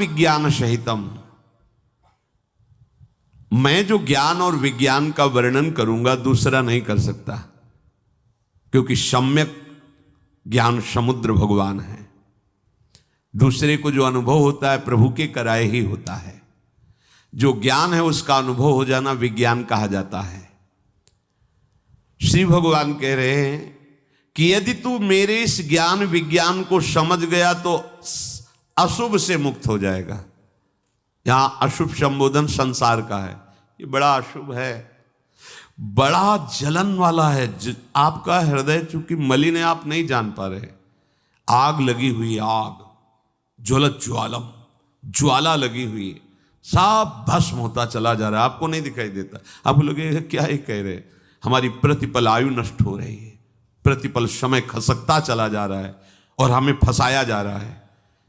विज्ञान सहितम, मैं जो ज्ञान और विज्ञान का वर्णन करूंगा दूसरा नहीं कर सकता, क्योंकि सम्यक ज्ञान समुद्र भगवान है। दूसरे को जो अनुभव होता है प्रभु के कराए ही होता है। जो ज्ञान है उसका अनुभव हो जाना विज्ञान कहा जाता है। श्री भगवान कह रहे हैं कि यदि तू मेरे इस ज्ञान विज्ञान को समझ गया तो अशुभ से मुक्त हो जाएगा। यहां अशुभ संबोधन संसार का है, ये बड़ा अशुभ है, बड़ा जलन वाला है। आपका हृदय चूंकि मलिन है, आप नहीं जान पा रहे, आग लगी हुई, आग ज्वलत ज्वालम, ज्वाला लगी हुई, सब भस्म होता चला जा रहा है, आपको नहीं दिखाई देता। आप लोग क्या ही कह रहे, हमारी प्रतिपल आयु नष्ट हो रही है, प्रतिपल समय खसकता चला जा रहा है और हमें फंसाया जा रहा है।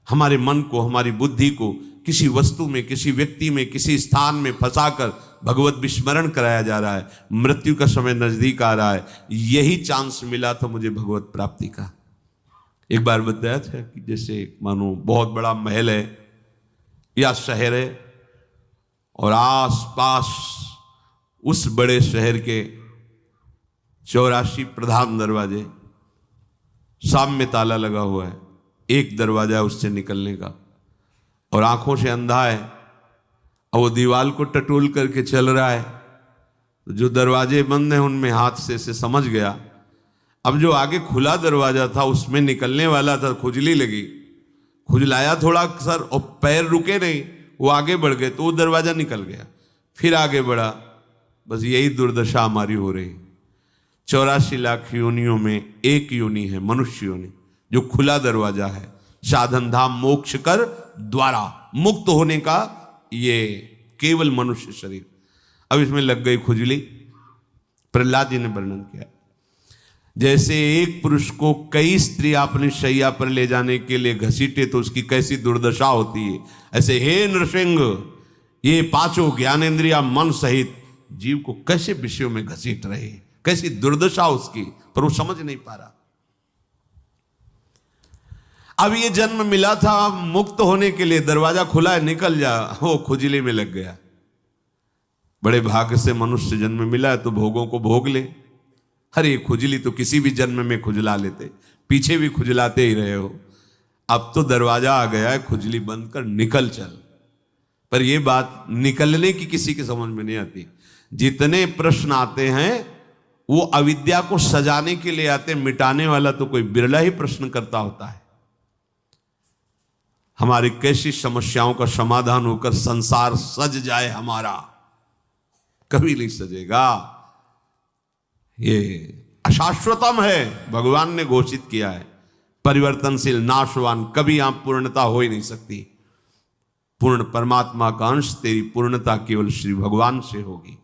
हमारे मन को, हमारी बुद्धि को किसी वस्तु में, किसी व्यक्ति में, किसी स्थान में फंसाकर भगवत विस्मरण कराया जा रहा है। मृत्यु का समय नजदीक आ रहा है, यही चांस मिला था मुझे भगवत प्राप्ति का। एक बार बताया था कि जैसे मानो बहुत बड़ा महल है या शहर है और आस पास उस बड़े शहर के 84 प्रधान दरवाजे, सामने ताला लगा हुआ है, एक दरवाजा है उससे निकलने का, और आंखों से अंधा है और वो दीवार को टटोल करके चल रहा है। तो जो दरवाजे बंद हैं उनमें हाथ से समझ गया। अब जो आगे खुला दरवाजा था उसमें निकलने वाला था, खुजली लगी, खुजलाया थोड़ा सर और पैर रुके नहीं, वो आगे बढ़ गए तो वो दरवाजा निकल गया, फिर आगे बढ़ा। बस यही दुर्दशा हमारी हो रही। 84 लाख योनियों में एक योनि है मनुष्य योनि, जो खुला दरवाजा है, साधन धाम मोक्ष कर द्वारा मुक्त होने का, ये केवल मनुष्य शरीर। अब इसमें लग गई खुजली। प्रहलाद जी ने वर्णन किया, जैसे एक पुरुष को कई स्त्री अपनी शैया पर ले जाने के लिए घसीटे तो उसकी कैसी दुर्दशा होती है, ऐसे हे नृसिंह ये पांचों ज्ञानेंद्रिया मन सहित जीव को कैसे विषयों में घसीट रहे, कैसी दुर्दशा उसकी, पर वो समझ नहीं पा रहा। अब ये जन्म मिला था मुक्त होने के लिए, दरवाजा खुला है, निकल जा, वो खुजली में लग गया। बड़े भाग्य से मनुष्य जन्म मिला है तो भोगों को भोग ले। अरे खुजली तो किसी भी जन्म में खुजला लेते, पीछे भी खुजलाते ही रहे हो, अब तो दरवाजा आ गया है, खुजली बंद कर निकल चल। पर यह बात निकलने की किसी की समझ में नहीं आती। जितने प्रश्न आते हैं वो अविद्या को सजाने के लिए आते, मिटाने वाला तो कोई बिरला ही प्रश्न करता होता है। हमारी कैसी समस्याओं का समाधान होकर संसार सज जाए हमारा, कभी नहीं सजेगा। ये अशाश्वतम है, भगवान ने घोषित किया है, परिवर्तनशील नाशवान, कभी यहां पूर्णता हो ही नहीं सकती। पूर्ण परमात्मा का अंश, तेरी पूर्णता केवल श्री भगवान से होगी।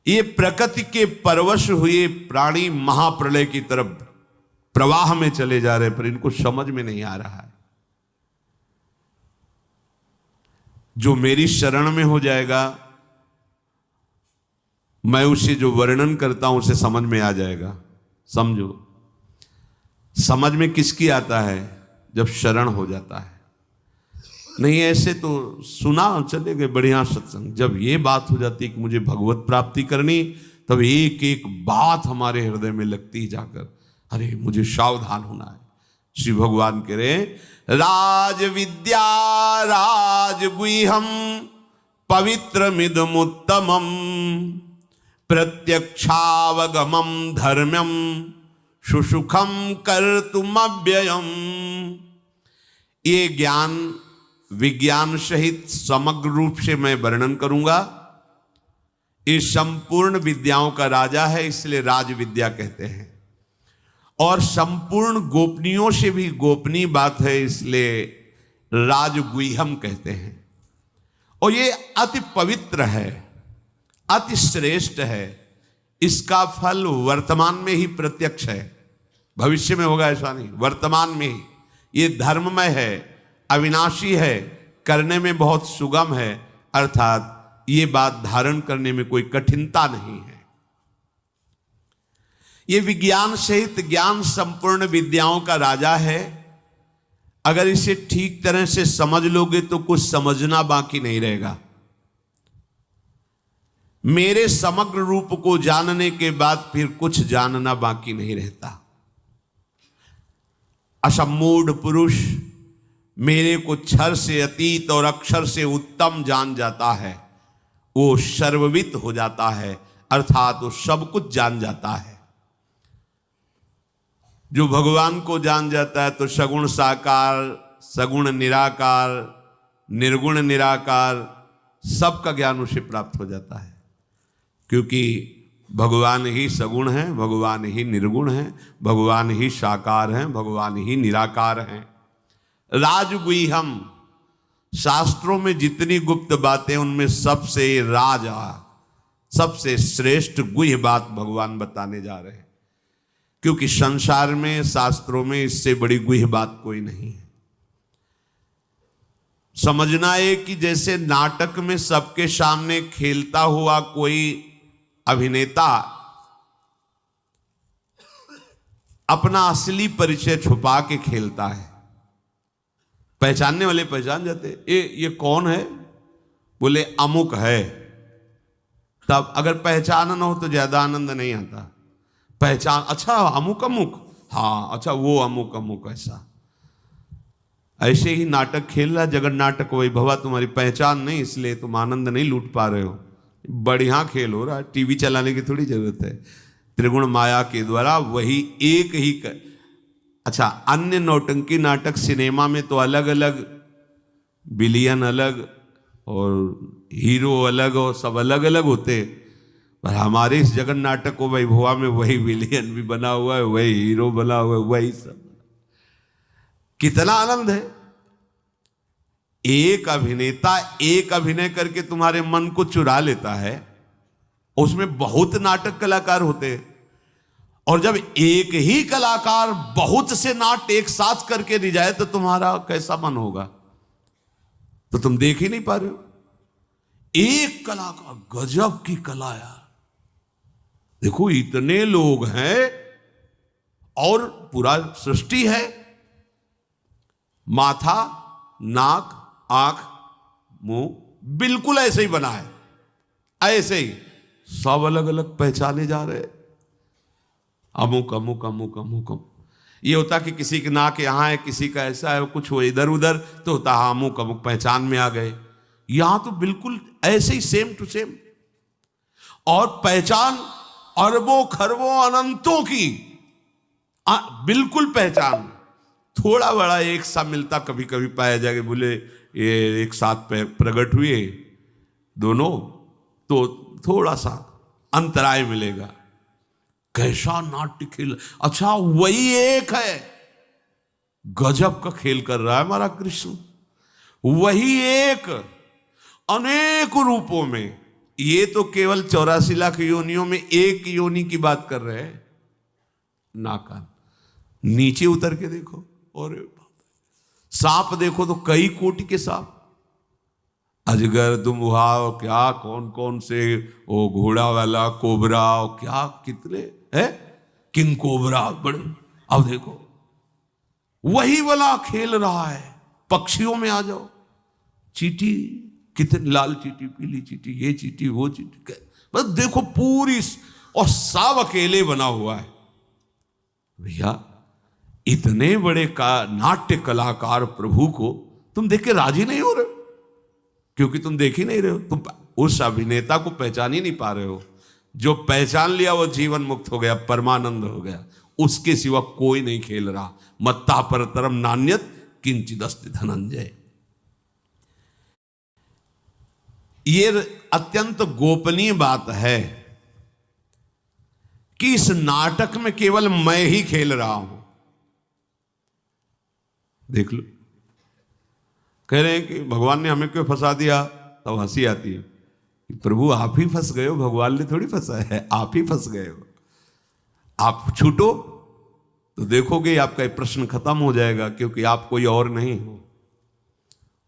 ये प्रकृति के परवश हुए प्राणी महाप्रलय की तरफ प्रवाह में चले जा रहे, पर इनको समझ में नहीं आ रहा है। जो मेरी शरण में हो जाएगा, मैं उसे जो वर्णन करता हूं उसे समझ में आ जाएगा। समझो, समझ में किसकी आता है? जब शरण हो जाता है। नहीं ऐसे तो सुना चले गए बढ़िया सत्संग, जब ये बात हो जाती है कि मुझे भगवत प्राप्ति करनी, तब एक एक बात हमारे हृदय में लगती जाकर, अरे मुझे सावधान होना है। श्री भगवान कह रहे, राज विद्या राज गुह्यम पवित्रमिदमुत्तमम प्रत्यक्षावगमम धर्म्यम सुसुखम कर्तुमव्ययम। ये ज्ञान विज्ञान सहित समग्र रूप से मैं वर्णन करूंगा। ये संपूर्ण विद्याओं का राजा है, इसलिए राज विद्या कहते हैं। और संपूर्ण गोपनीयों से भी गोपनीय बात है, इसलिए राजगुह्यम कहते हैं। और ये अति पवित्र है, अति श्रेष्ठ है। इसका फल वर्तमान में ही प्रत्यक्ष है, भविष्य में होगा ऐसा नहीं, वर्तमान में ही। ये धर्ममय है, अविनाशी है, करने में बहुत सुगम है, अर्थात ये बात धारण करने में कोई कठिनता नहीं है। ये विज्ञान सहित ज्ञान संपूर्ण विद्याओं का राजा है। अगर इसे ठीक तरह से समझ लोगे तो कुछ समझना बाकी नहीं रहेगा। मेरे समग्र रूप को जानने के बाद फिर कुछ जानना बाकी नहीं रहता। असम्मूढ़ पुरुष मेरे को क्षर से अतीत और अक्षर से उत्तम जान जाता है, वो सर्ववित हो जाता है, अर्थात वो सब कुछ जान जाता है। जो भगवान को जान जाता है तो सगुण साकार, सगुण निराकार, निर्गुण निराकार, सबका ज्ञान उसे प्राप्त हो जाता है। क्योंकि भगवान ही सगुण है, भगवान ही निर्गुण है, भगवान ही साकार है, भगवान ही निराकार है। राजगुह्यम, शास्त्रों में जितनी गुप्त बातें उनमें सबसे राजा, सबसे श्रेष्ठ गुह्य बात भगवान बताने जा रहे हैं। क्योंकि संसार में, शास्त्रों में इससे बड़ी गुह्य बात कोई नहीं है। समझना है कि जैसे नाटक में सबके सामने खेलता हुआ कोई अभिनेता अपना असली परिचय छुपा के खेलता है, पहचानने वाले पहचान जाते, ये कौन है, बोले अमुक है। तब अगर पहचान न हो तो ज्यादा आनंद नहीं आता। पहचान, अच्छा अमुक अमुक, हाँ अच्छा वो अमुक अमुक, ऐसे ही नाटक खेल रहा जगन नाटक वैभवा, तुम्हारी पहचान नहीं इसलिए तुम आनंद नहीं लूट पा रहे हो। बढ़िया खेल हो रहा है, टीवी चलाने की थोड़ी जरूरत है। त्रिगुण माया के द्वारा वही एक ही अच्छा, अन्य नौटंकी नाटक सिनेमा में तो अलग अलग विलियन अलग और हीरो अलग और सब अलग अलग होते, पर हमारे इस जगन नाटक को वैभवा में वही विलियन भी बना हुआ है, वही हीरो बना हुआ है, वही सब। कितना आनंद है। एक अभिनेता एक अभिनय करके तुम्हारे मन को चुरा लेता है, उसमें बहुत नाटक कलाकार होते हैं, और जब एक ही कलाकार बहुत से नाट्य एक साथ करके रिझाए तो तुम्हारा कैसा मन होगा। तो तुम देख ही नहीं पा रहे हो। एक कलाकार, गजब की कला यार, देखो इतने लोग हैं और पूरा सृष्टि है, माथा, नाक, आंख, मुंह बिल्कुल ऐसे ही बना है, ऐसे ही सब अलग अलग पहचाने जा रहे हैं। अमुक अमुक अमुक अमुक अमुक, ये होता कि किसी की नाक यहां है, किसी का ऐसा है, कुछ वो इधर उधर, तो होता हाँ अमुक अमुक पहचान में आ गए। यहां तो बिल्कुल ऐसे ही सेम टू सेम, और पहचान अरबों खरबों अनंतों की बिल्कुल पहचान। थोड़ा बड़ा एक सा मिलता कभी कभी पाया जाएगा, बोले ये एक साथ प्रकट हुए दोनों, तो थोड़ा सा अंतराय मिलेगा। कैसा नाट्य खेल, अच्छा वही एक है, गजब का खेल कर रहा है हमारा कृष्ण। वही एक अनेक रूपों में, ये तो केवल 84 लाख योनियों में एक योनि की बात कर रहे हैं। नाकान नीचे उतर के देखो, और सांप देखो तो कई कोटि के सांप, अजगर, दुमुहा, क्या कौन कौन से, वो घोड़ा वाला कोबरा, क्या कितने है, किंग कोबरा बड़े। अब देखो वही वाला खेल रहा है। पक्षियों में आ जाओ, चींटी, कितने लाल चींटी, पीली चींटी, ये चींटी वो चींटी, बस देखो पूरी, और सब अकेले बना हुआ है। भैया इतने बड़े नाट्य कलाकार प्रभु को तुम देख के राजी नहीं हो रहे, क्योंकि तुम देख ही नहीं रहे हो, तुम उस अभिनेता को पहचान ही नहीं पा रहे हो। जो पहचान लिया वो जीवन मुक्त हो गया, परमानंद हो गया, उसके सिवा कोई नहीं खेल रहा। मत्ता परतरम नान्यत किंचिदस्ति धनंजय। ये अत्यंत गोपनीय बात है कि इस नाटक में केवल मैं ही खेल रहा हूं। देख लो, कह रहे हैं कि भगवान ने हमें क्यों फंसा दिया, तब हंसी आती है कि प्रभु आप ही फंस गए हो, भगवान ने थोड़ी फंसा है, आप ही फंस गए हो। आप छूटो तो देखोगे आपका प्रश्न खत्म हो जाएगा, क्योंकि आप कोई और नहीं हो,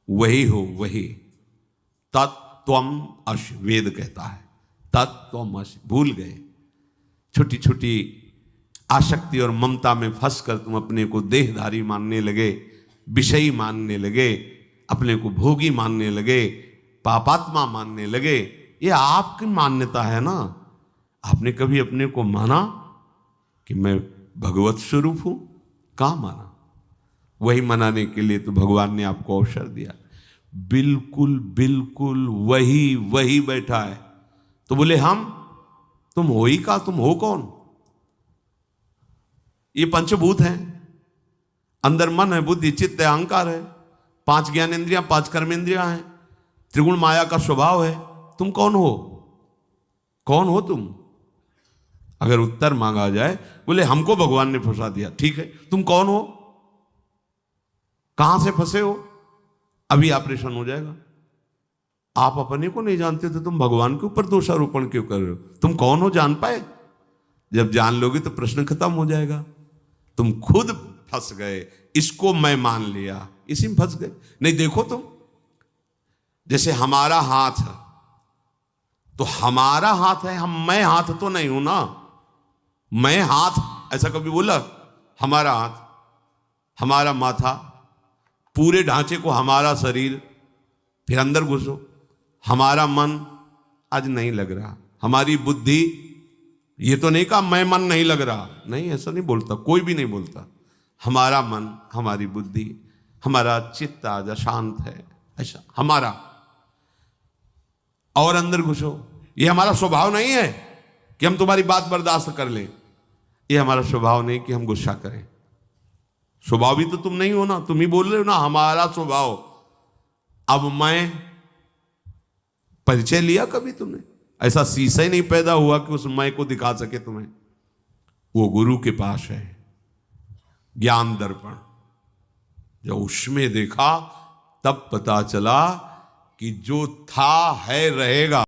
वही हो, वही तत्त्वम अश, वेद कहता है तत्त्वम अश। भूल गए, छोटी छोटी आसक्ति और ममता में फंसकर तुम अपने को देहधारी मानने लगे, विषयी मानने लगे, अपने को भोगी मानने लगे, पापात्मा मानने लगे। ये आपकी मान्यता है ना। आपने कभी अपने को माना कि मैं भगवत स्वरूप हूं? कहां माना? वही मनाने के लिए तो भगवान ने आपको अवसर दिया। बिल्कुल बिल्कुल वही वही बैठा है। तो बोले हम, तुम हो ही का, तुम हो कौन? ये पंचभूत हैं, अंदर मन है, बुद्धि, चित्त है, अहंकार है, 5 ज्ञानेंद्रियां, 5 कर्मेंद्रियां हैं, त्रिगुण माया का स्वभाव है। तुम कौन हो? कौन हो तुम? अगर उत्तर मांगा जाए, बोले हमको भगवान ने फंसा दिया। ठीक है, तुम कौन हो? कहां से फंसे हो? अभी ऑपरेशन हो जाएगा। आप अपने को नहीं जानते तो तुम भगवान के ऊपर दोषारोपण क्यों कर रहे हो? तुम कौन हो जान पाए? जब जान लोगे तो प्रश्न खत्म हो जाएगा। तुम खुद फंस गए, इसको मैं मान लिया, इसी में फंस गए। नहीं, देखो तुम, जैसे हमारा हाथ है, तो हमारा हाथ है, मैं हाथ तो नहीं हूं ना। मैं हाथ ऐसा कभी बोला? हमारा हाथ, हमारा माथा, पूरे ढांचे को हमारा शरीर, फिर अंदर घुसो, हमारा मन आज नहीं लग रहा, हमारी बुद्धि, ये तो नहीं कहा मैं मन नहीं लग रहा, नहीं, ऐसा नहीं बोलता, कोई भी नहीं बोलता। हमारा मन, हमारी बुद्धि, हमारा चित्त आज अशांत है, ऐसा हमारा। और अंदर घुसो, ये हमारा स्वभाव नहीं है कि हम तुम्हारी बात बर्दाश्त कर लें। ये हमारा स्वभाव नहीं कि हम गुस्सा करें। स्वभाव भी तो तुम नहीं हो ना, तुम ही बोल रहे हो ना हमारा स्वभाव। अब मैं परिचय लिया कभी तुमने? ऐसा शीशा ही नहीं पैदा हुआ कि उस मैं को दिखा सके तुम्हें। वो गुरु के पास है ज्ञान दर्पण। जब उसमें देखा तब पता चला कि जो था है रहेगा।